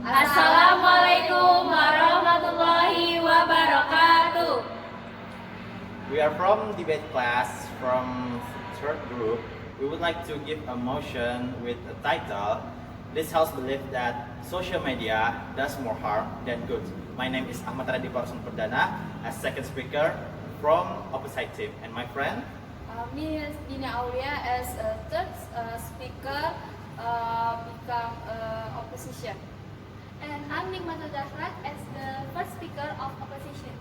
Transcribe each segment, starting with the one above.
Assalamualaikum warahmatullahi wabarakatuh. We are from debate class from third group. We would like to give a motion with a title. This house believes that social media does more harm than good. My name is Ahmad Radifa Perdana as second speaker from opposite team, and my friend. Me is Dini Aulia as a third speaker become opposition. And I'm Nikmatuz as the first speaker of opposition.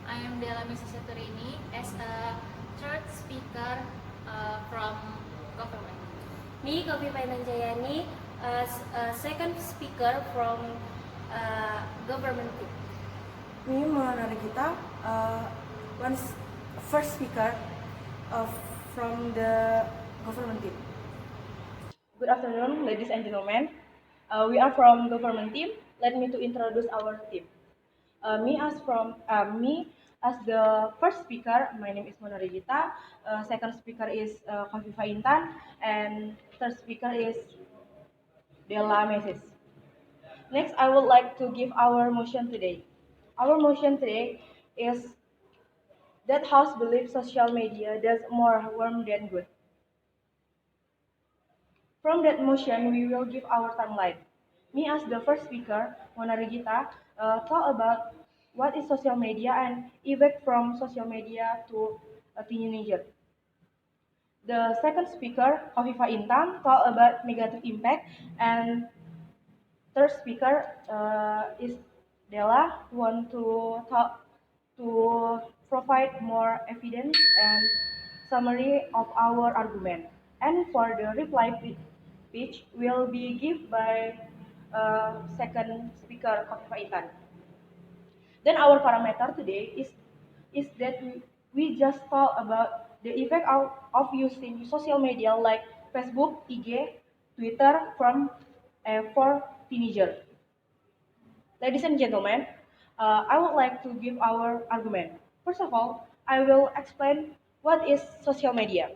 I am Dela Meisis as a third speaker from government. Me, Chofifah and Cahyani, as a second speaker from government team. Me, Regita, first speaker from the government team. Good afternoon, ladies and gentlemen. We are from government team. Let me to introduce our team. Me as the first speaker, my name is Regita. Second speaker is Chofifah Intan, and third speaker is Dela Meisis. Next, I would like to give our motion today. Our motion today is that House believes social media does more harm than good. From that motion, we will give our timeline. Me as the first speaker, Regita, talk about what is social media and effect from social media to a teenager. The second speaker, Chofifah Intan, talk about negative impact, and third speaker is Dela, who want to talk to provide more evidence and summary of our argument. And for the reply speech will be given by second speaker Chofifah Intan. Then our parameter today is that we just talk about the effect of using social media like Facebook, IG, Twitter for teenagers. Ladies and gentlemen, I would like to give our argument. First of all, I will explain what is social media.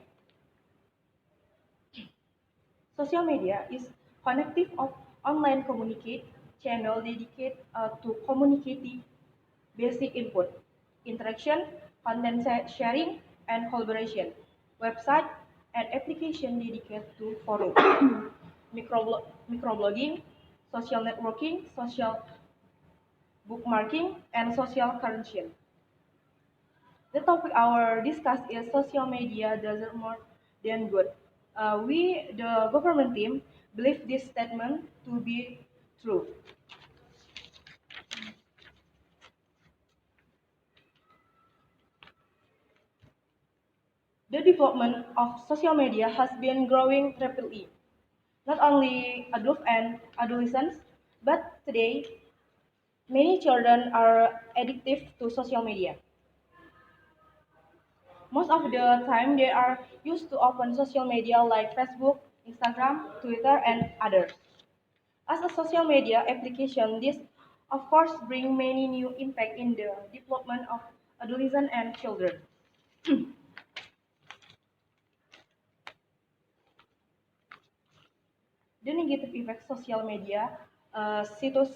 Social media is connective of online communicate channel dedicated to communicating basic input, interaction, content sharing, and collaboration. Website and application dedicated to forum, microblogging, social networking, social bookmarking, and social currency. The topic our discuss is social media does more than good. We, the government team, believe this statement to be true. The development of social media has been growing rapidly. Not only adults and adolescents, but today, many children are addictive to social media. Most of the time, they are used to open social media like Facebook, Instagram, Twitter, and others. As a social media application, this of course bring many new impact in the development of adolescents and children. The negative effect social media status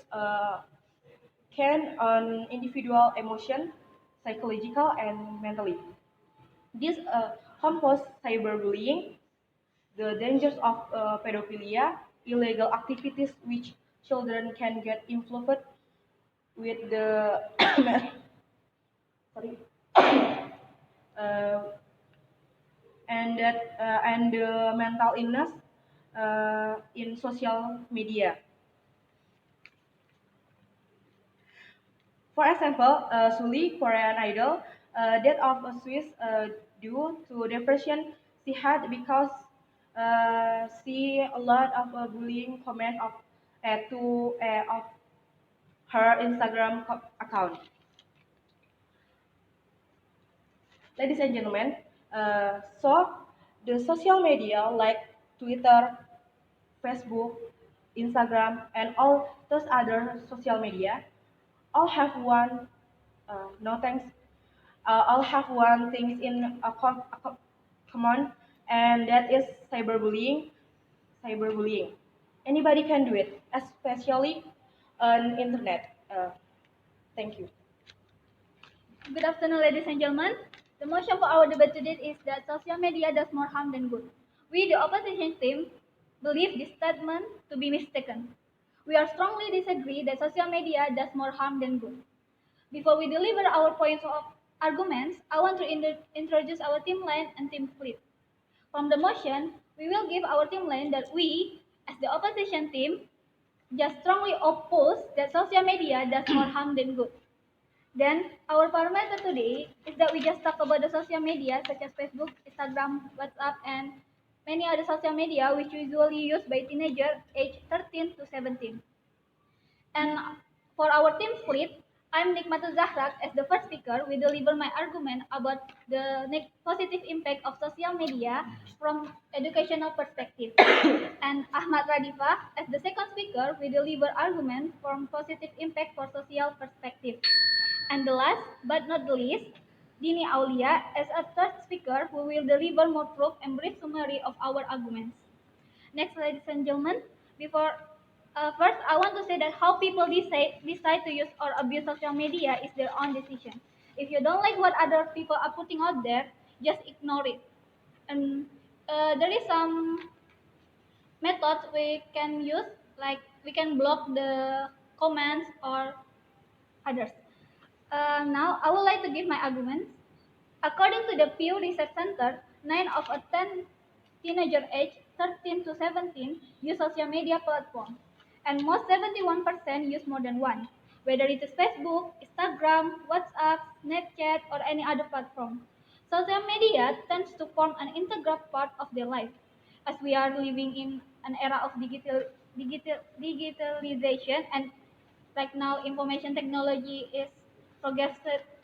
can on individual emotion, psychological, and mentally. This compose cyberbullying, the dangers of pedophilia, illegal activities which children can get influenced with the sorry, uh, and the mental illness in social media. For example, Sully, Korean Idol, death of a Swiss due to depression she had because she a lot of bullying comment of her Instagram account. Ladies and gentlemen, so the social media like Twitter, Facebook, Instagram, and all those other social media all have one no thanks. All have one thing in common, and that is cyberbullying. Cyberbullying. Anybody can do it, especially on internet. Thank you. Good afternoon, ladies and gentlemen. The motion for our debate today is that social media does more harm than good. We, the opposition team, believe this statement to be mistaken. We are strongly disagree that social media does more harm than good. Before we deliver our points of arguments, I want to introduce our team line and team split. From the motion, we will give our team line that we, as the opposition team, just strongly oppose that social media does more harm than good. Then our parameter today is that we just talk about the social media such as Facebook, Instagram, WhatsApp, and many other social media which usually used by teenagers aged 13 to 17. And for our team split, I'm Nikmatuz Zahrak as the first speaker. We deliver my argument about the positive impact of social media from educational perspective. And Ahmad Radifa as the second speaker. We deliver argument from positive impact for social perspective. And the last but not the least, Dini Aulia as a third speaker who will deliver more proof and brief summary of our arguments. Next, ladies and gentlemen, before first, I want to say that how people decide to use or abuse social media is their own decision. If you don't like what other people are putting out there, just ignore it. And there is some methods we can use, like we can block the comments or others. Now, I would like to give my arguments. According to the Pew Research Center, 9 of a 10 teenager aged 13 to 17 use social media platforms, and most 71% use more than one, whether it is Facebook, Instagram, WhatsApp, Snapchat, or any other platform. Social media tends to form an integral part of their life, as we are living in an era of digitalization, and right now information technology is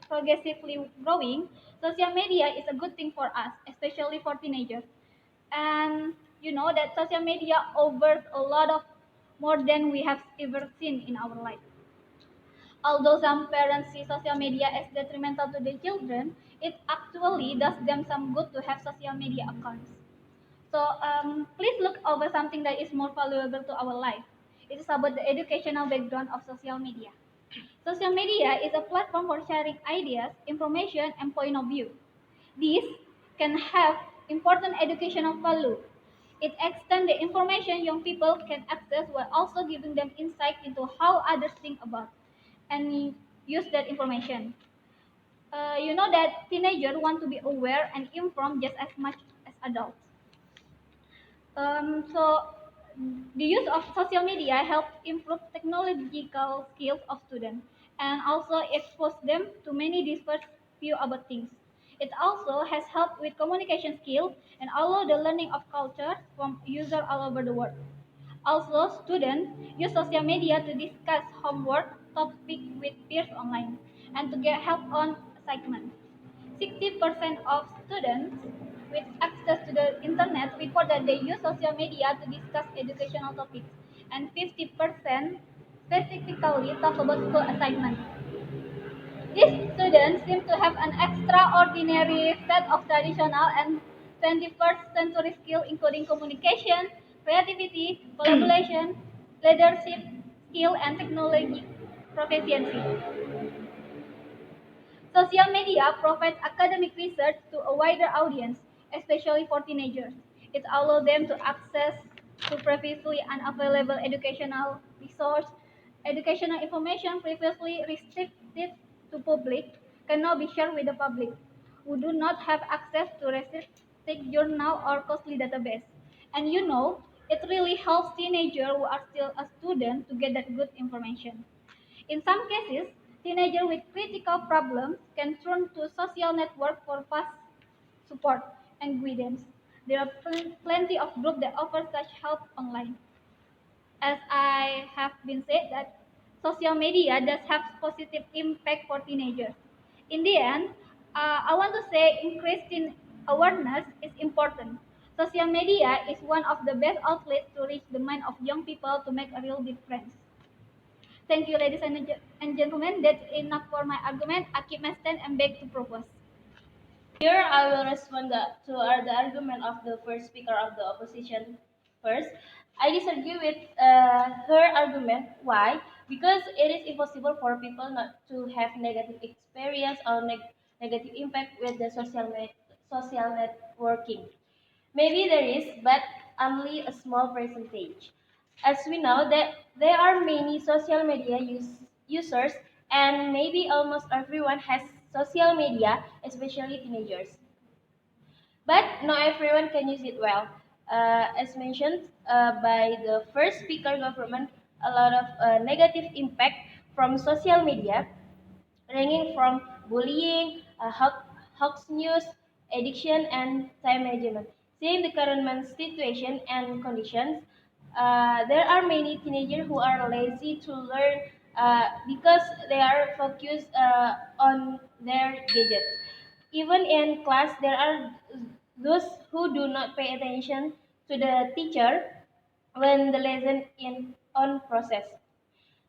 progressively growing. Social media is a good thing for us, especially for teenagers. And you know that social media offers a lot of more than we have ever seen in our life. Although some parents see social media as detrimental to their children, it actually does them some good to have social media accounts. So please look over something that is more valuable to our life. It is about the educational background of social media. Social media is a platform for sharing ideas, information, and point of view. These can have important educational value. It extends the information young people can access while also giving them insight into how others think about and use that information. You know that teenagers want to be aware and informed just as much as adults. So the use of social media helps improve technological skills of students and also expose them to many diverse view about things. It also has helped with communication skills and allow the learning of culture from users all over the world. Also, students use social media to discuss homework topic with peers online and to get help on assignments. 60% of students with access to the internet report that they use social media to discuss educational topics, and 50% specifically talk about school assignments. These students seem to have an extraordinary set of traditional and 21st century skills, including communication, creativity, collaboration, leadership skill, and technology proficiency. Social media provides academic research to a wider audience, especially for teenagers. It allows them to access to previously unavailable educational resource. Educational information previously restricted to public can now be shared with the public who do not have access to restricted journal or costly database. And you know, it really helps teenagers who are still a student to get that good information. In some cases, teenagers with critical problems can turn to social network for fast support and guidance. There are plenty of groups that offer such help online. As I have been said that social media does have positive impact for teenagers. In the end, I want to say increasing awareness is important. Social media is one of the best outlets to reach the mind of young people to make a real difference. Thank you, ladies and gentlemen. That's enough for my argument. I keep my stand and beg to propose. Here I will respond the argument of the first speaker of the opposition first. I disagree with her argument. Why? because it is impossible for people not to have negative experience or negative impact with the social networking. Maybe there is, but only a small percentage. As we know that there are many social media users, and maybe almost everyone has social media, especially teenagers. But not everyone can use it well. As mentioned by the first speaker government, a lot of negative impact from social media, ranging from bullying, hoax news, addiction, and time management. Seeing the current situation and conditions, there are many teenagers who are lazy to learn because they are focused on their gadgets. Even in class, there are those who do not pay attention to the teacher when the lesson in on process.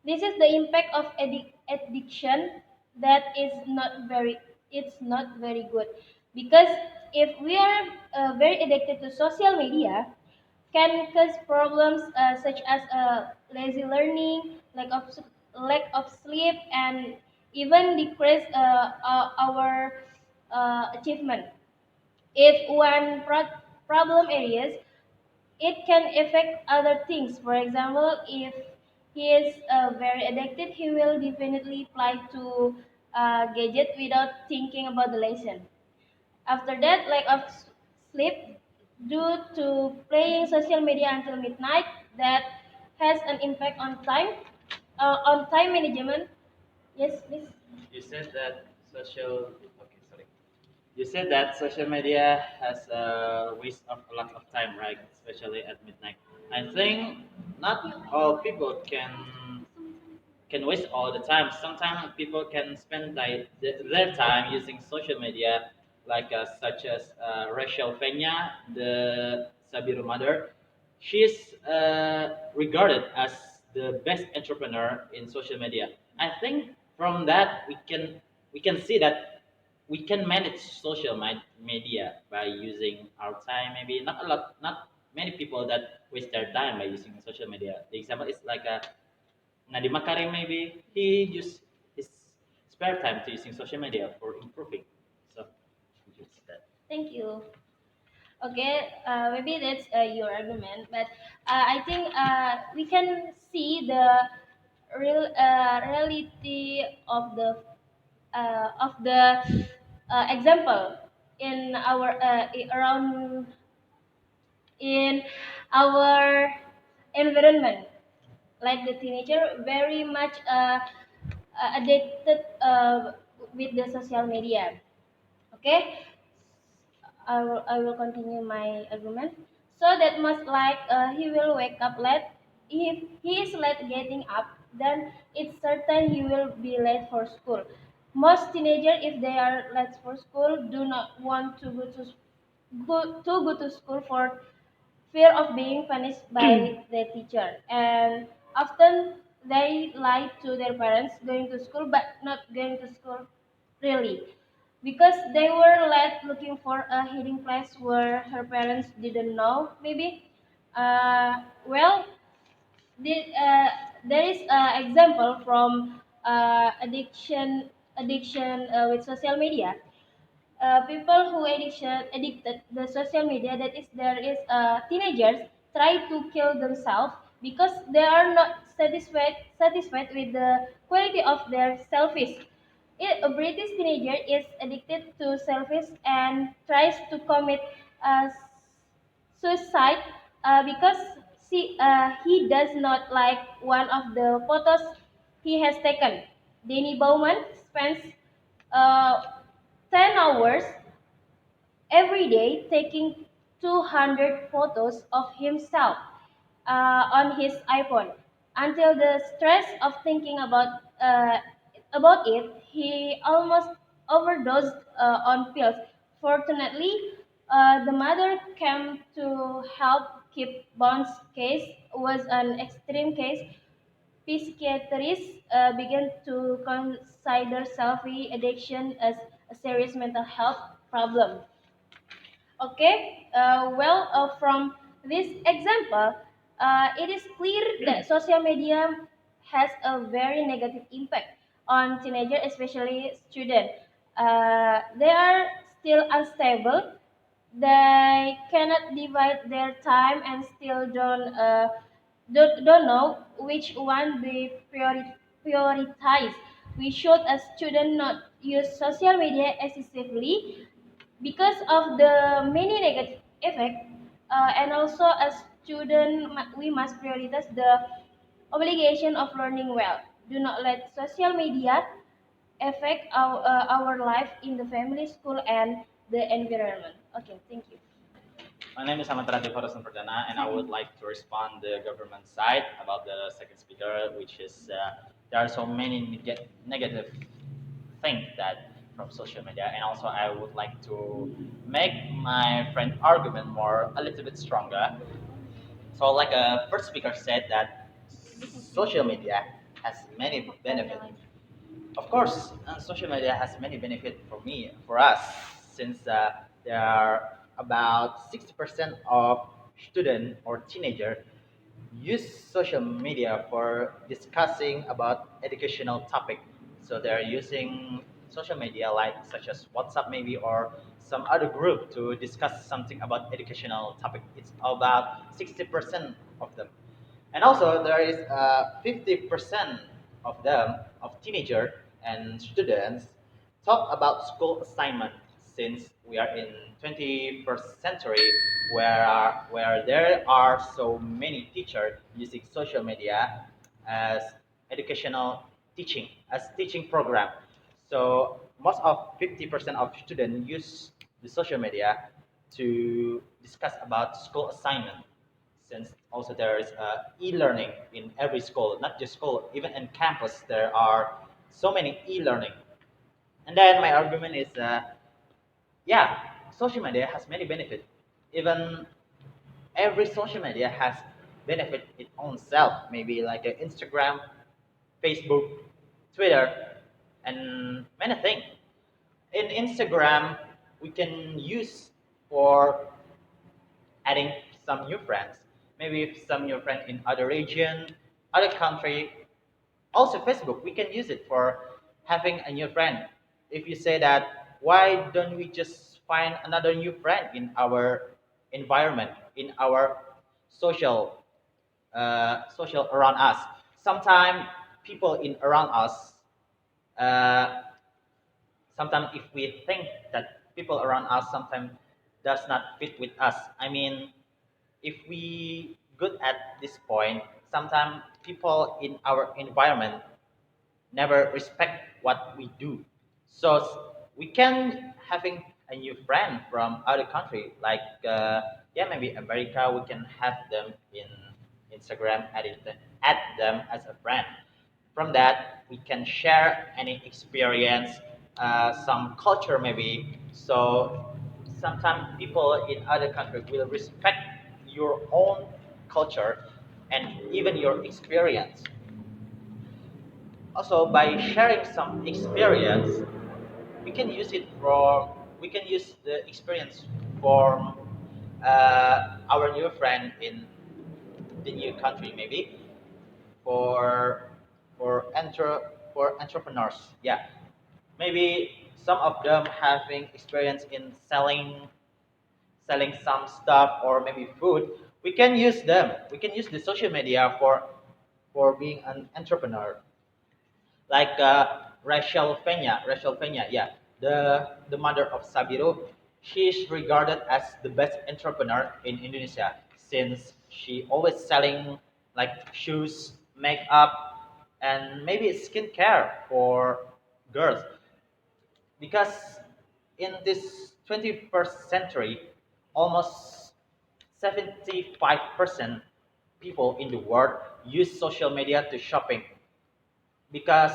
This is the impact of addiction that is not very it's not very good, because if we are very addicted to social media, can cause problems such as lazy learning, lack of sleep, and even decrease our achievement. If one problem areas, it can affect other things. For example, if he is very addicted, he will definitely apply to gadget without thinking about the lesson. After that, lack of sleep due to playing social media until midnight, that has an impact on time management. Yes, please. You said that okay, sorry. You said that social media has a waste of a lot of time, right? Especially at midnight. I think not all people can waste all the time. Sometimes people can spend their time using social media, like such as Rachel Fenya, the Sabiru mother. She's regarded as the best entrepreneur in social media. I think from that we can see that we can manage media by using our time. Maybe not many people that waste their time by using social media. The example is like a Nadima Karim, maybe he used his spare time to using social media for improving. So just that. Thank you. Okay, maybe that's your argument, but I think we can see the reality of the example in our around in our environment, like the teenager very much addicted with the social media. Okay, I will continue my argument. So that must like he will wake up late. If he is late getting up, then it's certain he will be late for school. Most teenagers, if they are late for school, do not want to go to school for fear of being punished by the teacher. And often they lie to their parents going to school but not going to school really, because they were late looking for a hiding place where her parents didn't know maybe. Well, there is an example from addiction with social media. People who addicted the social media, that is there is teenagers try to kill themselves because they are not satisfied with the quality of their selfies. A British teenager is addicted to selfies and tries to commit uh, suicide because he does not like one of the photos he has taken. Danny Bowman spends uh, 10 hours every day taking 200 photos of himself on his iPhone. Until the stress of thinking about it, he almost overdosed on pills. Fortunately, the mother came to help keep Bond's case was an extreme case. Psychiatrists began to consider selfie addiction as a serious mental health problem. Okay, from this example, it is clear that social media has a very negative impact on teenagers, especially students. They are still unstable. They cannot divide their time and still don't know which one they prioritize. We should, as students, not use social media excessively because of the many negative effects, and also as student we must prioritize the obligation of learning well. Do not let social media affect our life in the family, school, and the environment. Okay, thank you. My name is Ahmad Radifa and I would like to respond the government side about the second speaker, which is there are so many negative things that from social media, and also I would like to make my friend argument more a little bit stronger. So, like a first speaker said that social media has many benefits. Of course, social media has many benefits for me, for us, since there are about 60% of student or teenager use social media for discussing about educational topic. So they're using social media like such as WhatsApp maybe or some other group to discuss something about educational topic. It's about 60% of them. And also there is 50% of them, of teenager and students, talk about school assignment since we are in 21st century where there are so many teachers using social media as educational teaching, as teaching program. So most of 50% of students use the social media to discuss about school assignment since also there is e-learning in every school, not just school, even in campus there are so many e-learning. And then my argument is, yeah, social media has many benefits. Even every social media has benefit its own self, maybe like Instagram, Facebook, Twitter, and many things. In Instagram, we can use for adding some new friends, maybe some new friends in other region, other country. Also, Facebook, we can use it for having a new friend. If you say that, why don't we just find another new friend in our environment, in our social, social around us? Sometimes people in around us, uh, sometimes if we think that people around us sometimes does not fit with us. I mean, if we good at this point, sometimes people in our environment never respect what we do. So we can having a new friend from other country, like yeah, maybe America. We can have them in Instagram, add them as a friend. From that, we can share any experience, some culture maybe. So sometimes people in other countries will respect your own culture and even your experience. Also, by sharing some experience, we can use the experience for our new friend in the new country maybe for for entrepreneurs. Yeah, maybe some of them having experience in selling some stuff or maybe food. We can use them. We can use the social media for being an entrepreneur, like Rachel Pena, yeah, the mother of Sabiru. She is regarded as the best entrepreneur in Indonesia since she always selling like shoes, makeup, and maybe skincare for girls. Because in this 21st century, almost 75% people in the world use social media to shopping because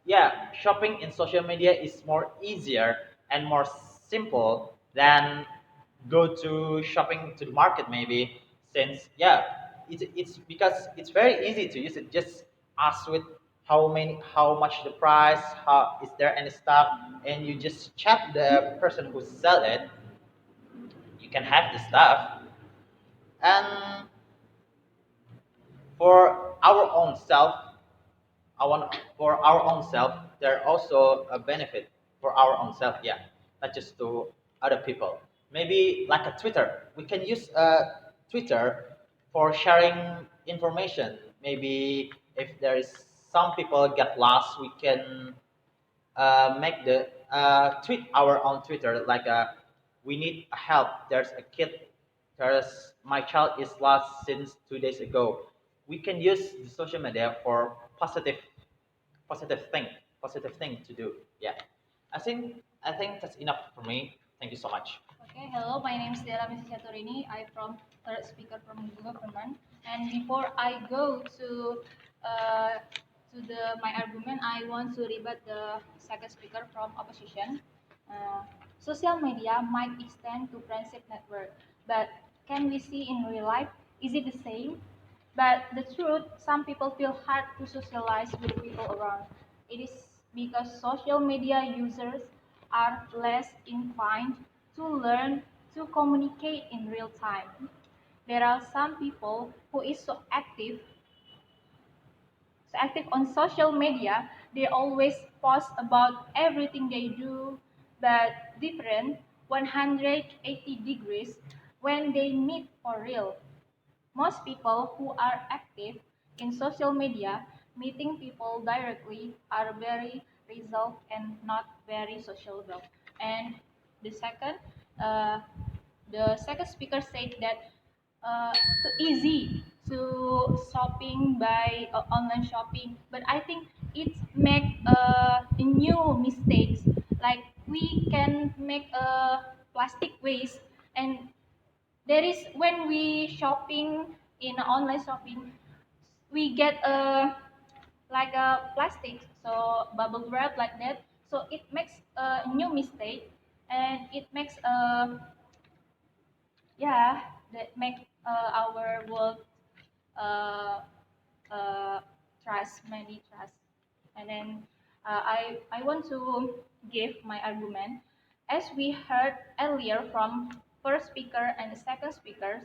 yeah, shopping in social media is more easier and more simple than go to shopping to the market maybe since yeah, it's because it's very easy to use it. Just ask with how much the price, how is there any stock, and you just chat the person who sell it. You can have the stuff. And for our own self, for our own self, there are also a benefit for our own self, yeah, not just to other people. Maybe like a Twitter, we can use Twitter for sharing information. Maybe if there is some people get lost, we can make the tweet our own Twitter like we need help. There's a kid. There's my child is lost since 2 days ago. We can use the social media for positive thing, positive thing to do. Yeah, I think that's enough for me. Thank you so much. Okay, hello, my name is Dela. I'm from third speaker from government. And before I go uh, to my argument, I want to rebut the second speaker from opposition. Uh, Social media might extend to friendship network, but can we see in real life? Is it the same? But the truth, some people feel hard to socialize with people around. It is because social media users are less inclined to learn to communicate in real time. There are some people who is so active on social media, they always post about everything they do, but different 180 degrees when they meet for real. Most people who are active in social media, meeting people directly, are very reserved and not very sociable. And the second, uh, the second speaker said that too easy to shopping by online shopping, but I think it make new mistakes. Like we can make plastic waste, and there is when we shopping in online shopping, we get like a plastic, so bubble wrap like that. So it makes a new mistake, and it makes yeah, that make our world uh, uh, trust, many trust. And then I want to give my argument. As we heard earlier from first speaker and the second speakers,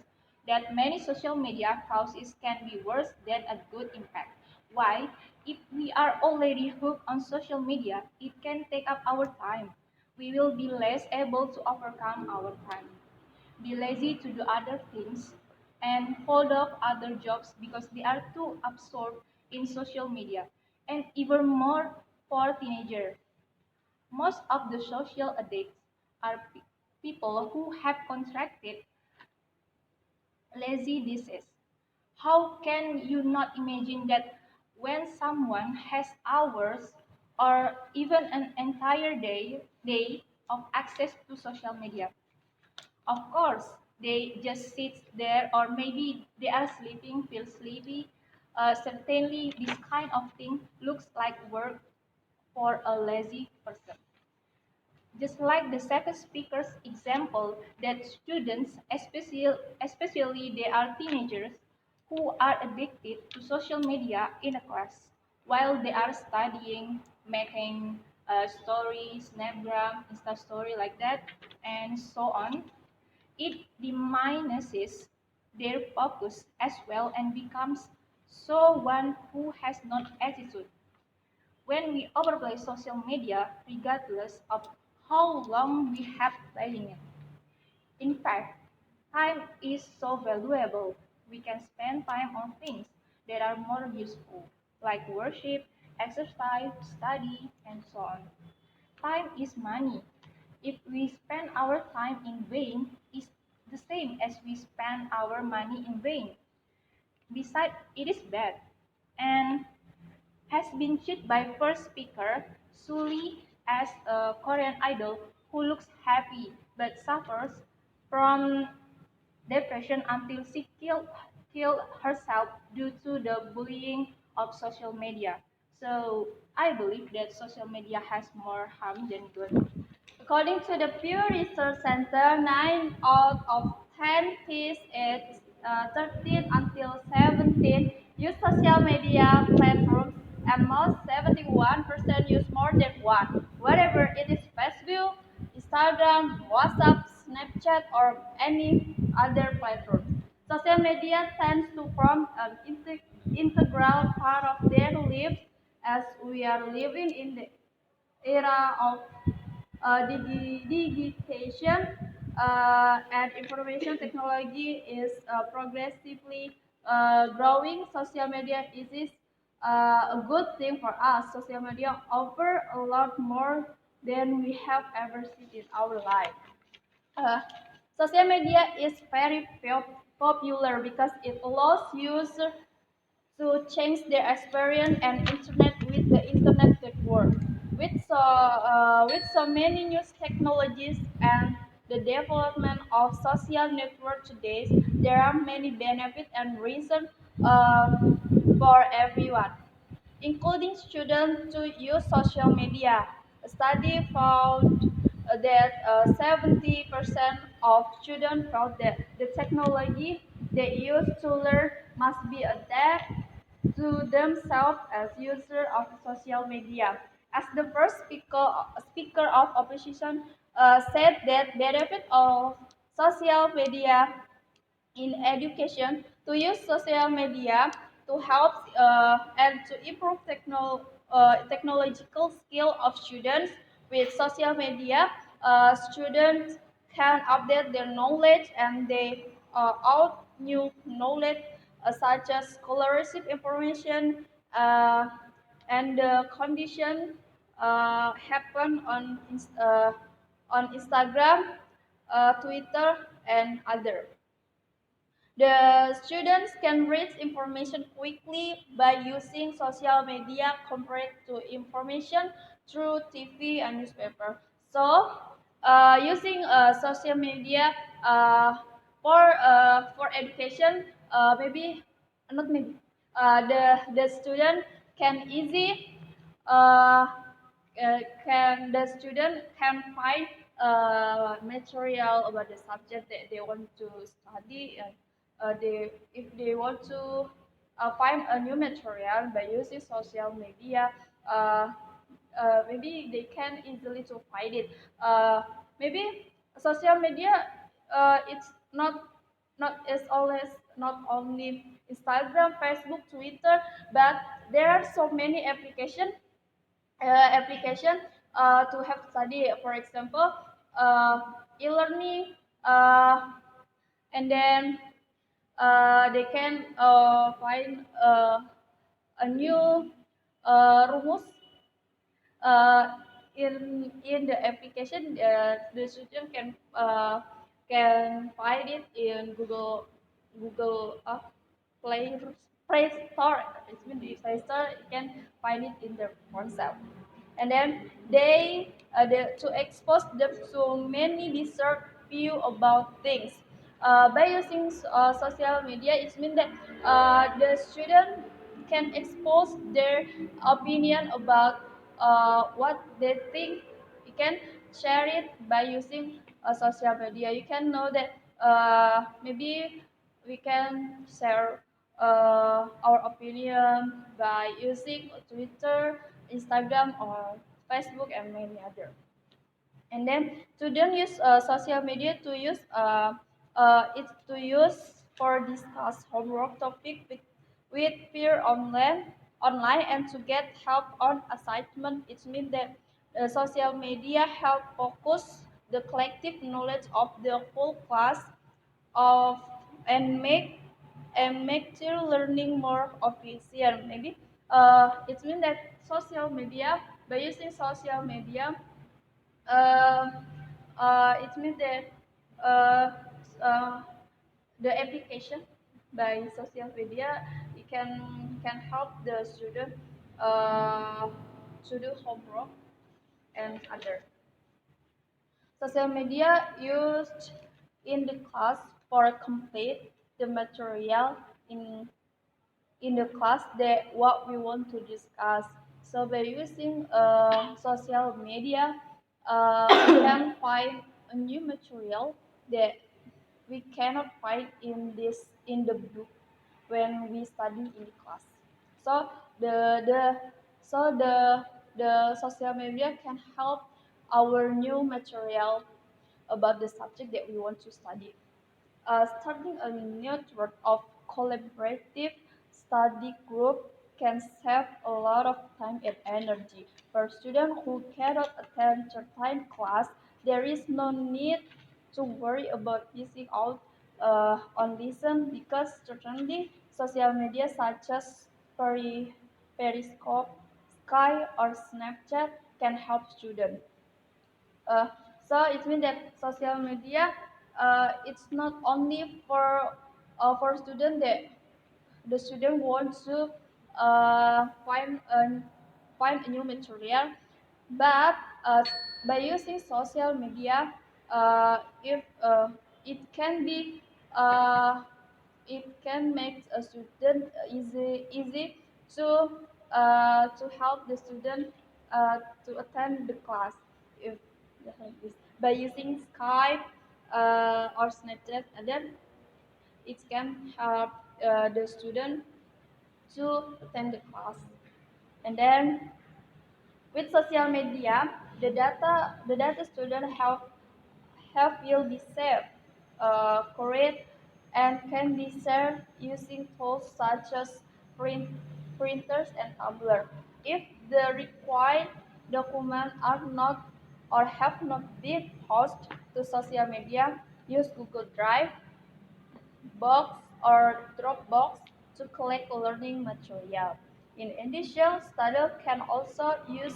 that many social media causes can be worse than a good impact. Why? If we are already hooked on social media, it can take up our time. We will be less able to overcome our time, be lazy to do other things, and hold up other jobs because they are too absorbed in social media. And even more for teenagers. Most of the social addicts are people who have contracted lazy disease. How can you not imagine that when someone has hours or even an entire day of access to social media? Of course, they just sit there, or maybe they are sleeping, feel sleepy. Certainly, this kind of thing looks like work for a lazy person. Just like the second speaker's example, that students, especially they are teenagers, who are addicted to social media in a class while they are studying, making stories, Snapgram, Insta story like that, and so on. It diminishes their focus as well and becomes so one who has no attitude. When we overplay social media, regardless of how long we have playing it. In fact, time is so valuable. We can spend time on things that are more useful, like worship, exercise, study, and so on. Time is money. If we spend our time in vain, it's the same as we spend our money in vain. Besides, it is bad and has been cheated by first speaker Suli as a Korean idol who looks happy but suffers from depression until she killed herself due to the bullying of social media. So I believe that social media has more harm than good. According to the Pew Research Center, 9 out of 10 teens aged 13 until 17 use social media platforms, and most 71% use more than one, whether it is Facebook, Instagram, WhatsApp, Snapchat, or any other platform. Social media tends to form an integral part of their lives, as we are living in the era of digitization and information technology is progressively growing. Social media is a good thing for us. Social media offer a lot more than we have ever seen in our life. Uh, Social media is very popular because it allows users to change their experience and internet with the internet network. With so many new technologies and the development of social network today, there are many benefits and reasons for everyone, including students to use social media. A study found that 70% of students felt that the technology they use to learn must be adapted to themselves as users of social media. As the first speaker of opposition said that benefit of social media in education to use social media to help and to improve technological skill of students. With social media, students can update their knowledge and they out new knowledge such as scholarship information and the condition happen on Instagram, Twitter, and other. The students can reach information quickly by using social media compared to information through TV and newspaper. So, using social media uh, for education, maybe not maybe the student can easy uh, can the student can find material about the subject that they want to study, and they if they want to find a new material by using social media, uh, maybe they can easily to find it. Maybe social media, it's not as always not only Instagram, Facebook, Twitter, but there are so many application to have study. For example, uh, e-learning, and then they can find a new rumus uh, in the application. The student can find it in Google Play Play Store. It's been the Play Store. You can find it in the phone cell, and then to expose them to many different view about things. By using social media, it means that the student can expose their opinion about what they think. You can share it by using social media. You can know that maybe we can share our opinion by using Twitter, Instagram, or Facebook, and many other. And then students use social media to use it to use for discuss homework topic with peer online and to get help on assignment. It means that social media help focus the collective knowledge of the whole class of and make their learning more efficient. Maybe it means that social media by using social media, uh, it means that uh, uh, the application by social media, it can help the student uh, to do homework and other. Social media used in the class for complete the material in in the class that what we want to discuss. So by using social media, we can find a new material that we cannot find in the book when we study in the class. So the so the social media can help our new material about the subject that we want to study. Starting a network of collaborative study group can save a lot of time and energy. For students who cannot attend certain class, there is no need to worry about missing out on lesson because certainly social media such as Periscope, Sky, or Snapchat can help students. Uh, so it means that social media it's not only for students that the student wants to uh, find a find a new material, but by using social media, if it can be uh, it can make a student easy to help the student to attend the class if like this by using Skype or Snapchat, and then it can help the student to attend the class. And then with social media, the data student have will be saved, correct, and can be shared using tools such as printers and Tumblr. If the required documents are not or have not been posted to social media, use Google Drive, Box, or Dropbox to collect learning material. In addition, students can also use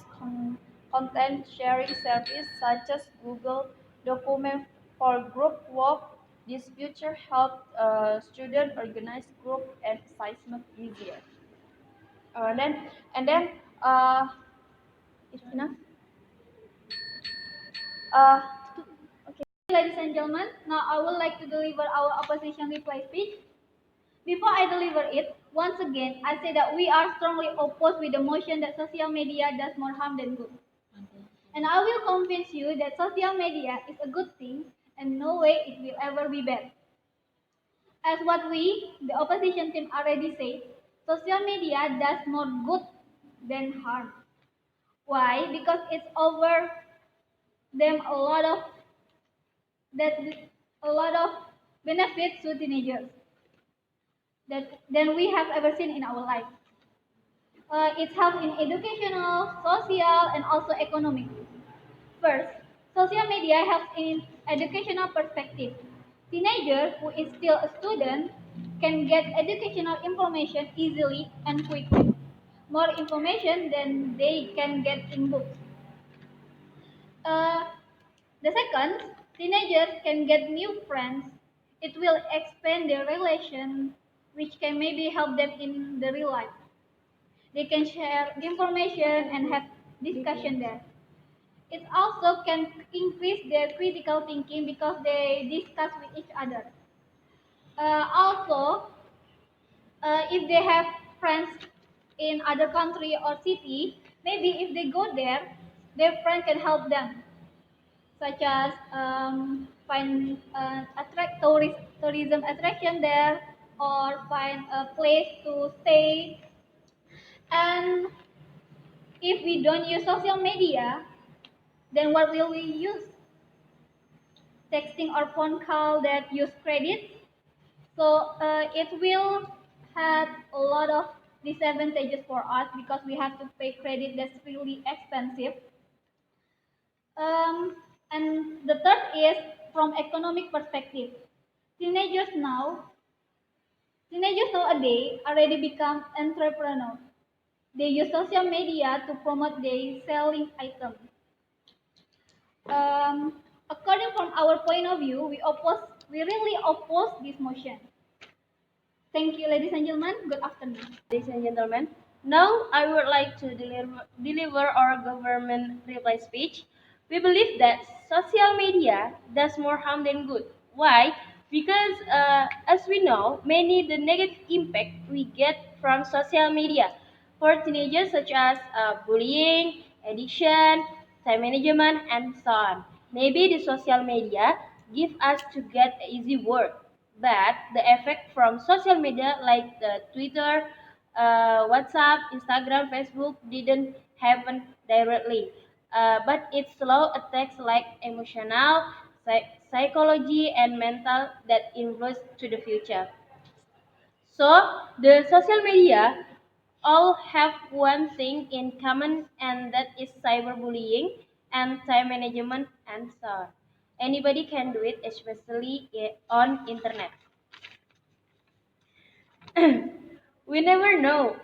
content sharing services such as Google Document for group work. This feature helps students organize group and assignment easier. Then and then it's enough. Uh, Ladies and gentlemen, now I would like to deliver our opposition reply speech. Before I deliver it, once again, I say that we are strongly opposed with the motion that social media does more harm than good. And I will convince you that social media is a good thing and no way it will ever be bad. As what we, the opposition team, already said, social media does more good than harm. Why? Because it's over them that a lot of benefits to teenagers that than we have ever seen in our life. It helps in educational, social, and also economic. First, social media helps in educational perspective. Teenager who is still a student can get educational information easily and quickly. More information than they can get in books. Uh, the second, teenagers can get new friends. It will expand their relation, which can maybe help them in the real life. They can share information and have discussion there. It also can increase their critical thinking because they discuss with each other. Also, if they have friends in other country or city, maybe if they go there, their friend can help them, such as find attract tourism attraction there, or find a place to stay. And if we don't use social media, then what will we use? Texting or phone call that use credit. So it will have a lot of disadvantages for us because we have to pay credit that's really expensive. Um, and the third is from economic perspective. Teenagers now, teenagers nowadays already become entrepreneurs. They use social media to promote their selling items. According from our point of view, we really oppose this motion. Thank you, ladies and gentlemen. Good afternoon. Ladies and gentlemen, now I would like to deliver our government reply speech. We believe that social media does more harm than good. Why? Because as we know, many the negative impact we get from social media for teenagers such as bullying, addiction, time management, and so on. Maybe the social media give us to get easy work, but the effect from social media like the Twitter, WhatsApp, Instagram, Facebook didn't happen directly. But it slow attacks like emotional, psychology, and mental that influence to the future. So the social media all have one thing in common, and that is cyberbullying and time management and so on. Anybody can do it, especially on internet. We never know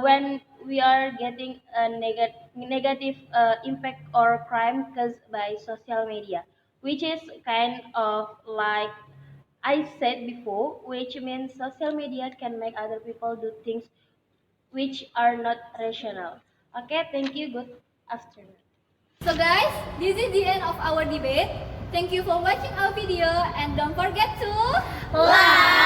when we are getting a negative impact or crime caused by social media, which is kind of like I said before, which means social media can make other people do things which are not rational. Okay, thank you. Good afternoon. So guys, this is the end of our debate. Thank you for watching our video and don't forget to Like.